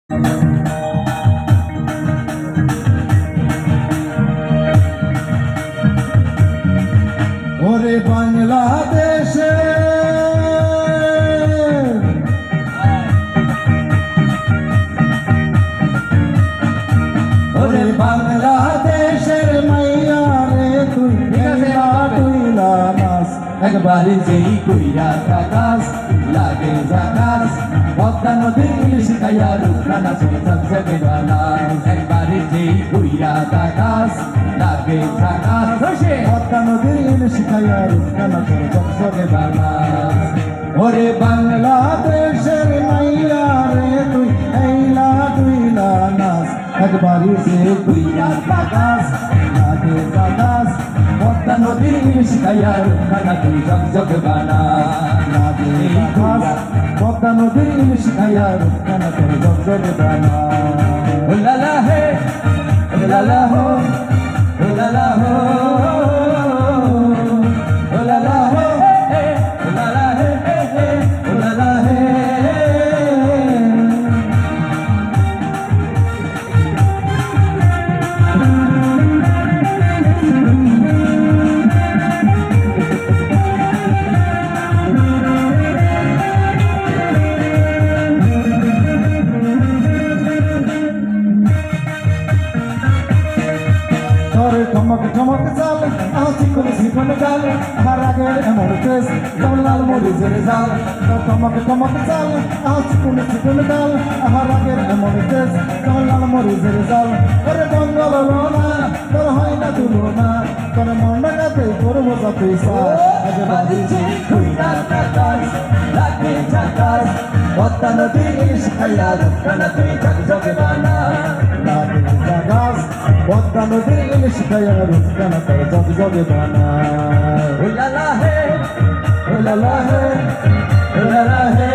ওরে বাংলাদেশে ওরে বাংলাদেশের মাইয়া রে তুই তুইলা নাস একবারে যেই কইরা কাকাস লাগে জাকাস পদ্মা নদীর ইলিশ খাইয়া রুখানা শুনে ঝকঝকে বানাস একবারে যেই কইরা কাকাস লাগে জাকাস পদ্মা নদীর ইলিশ খাইয়া রুখানা শুনে ঝকঝকে বানাস ওরে বাংলাদেশের মাইয়া রে তুই এইলা তুইলা নাস একবারে যে কইরা কাকাস লাগে জাকাস পদ্মা নদীর ইলিশ খাইয়া রুখানা তুই ঝকঝকে বানাস লাগে জাকাস পদ্মা নদীর ইলিশ খাইয়া রুখানা তুই ঝকঝকে বানাস ওলালা হে ওলালা হো ওলালা হো ওলালা হো ওলালা হে ওলালা হে চমক চমক চাল চিকন চিকন গাল আমার আগের এমন কেস যেমন লাল মরিচের জাল চমক চমক চাল চিকন চিকন গাল আমার আগের এমন কেস যেমন লাল মরিচের জাল ওরে বঙ্গল না তোর হয় না তুলনা তোর মন লাগাতে করবো তুই লাগে চাকাস পদ্মা নদীর ইলিশ খাইয়া রুখানা তুই ঝকঝকে বানাস লাগে জাকাস পদ্মা নদীর ইলিশ খাইয়া রুখানা তুই ঝকঝকে বানাস ওলালা হে ওলালা হে ওলালা হে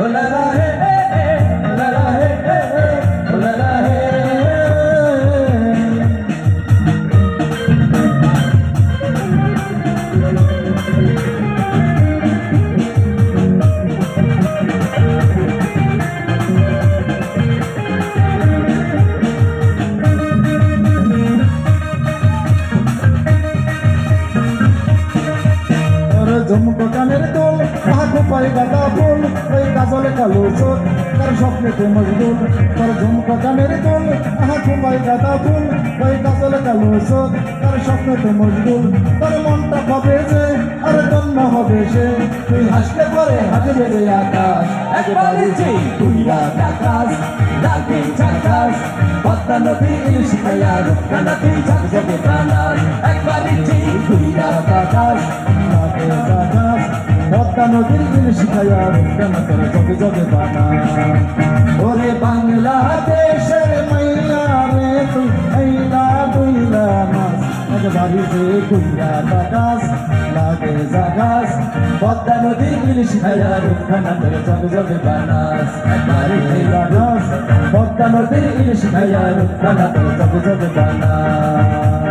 ওলালা হে ওলালা হে ওলালা হে ঝুমকো কানের দোল হাতে পায়ে গাঁদা ফুল ওই কাজলে কালো চোখ তার স্বপ্নেতে মজদুর তার ঝুমকো কানের দোল হাতে পায়ে গাঁদা ফুল ওই কাজলে কালো চোখ তার স্বপ্নেতে মজদুর তার মনটা পাবে যে আর জন্ম হবে সে তুই হাসলে পরে হাসবে যে আকাশ একবারে যে তুইরা আকাশ লাগে ঝাকাস পদ্মা নদীর ইলিশ খাইয়া রুখানা তুই ঝকঝকে বানাস একবারে যে তুইরা আকাশ লাগে ঝাকাস পদ্মা নদীর ইলিশ খাইয়া রুখানা তোর ঝকঝকে বানাস ওরে বাংলাদেশের মাইয়া রে তুই এইলা তুইলা নাস একবারে যে তুইরা আকাশ লাগে ঝাকাস পদ্মা নদীর ইলিশ খাইয়া রুখানা তোর ঝকঝকে বানাস একবারে যে পদ্মা নদীর ইলিশ খাইয়া রুখানা তোর ঝকঝকে বানাস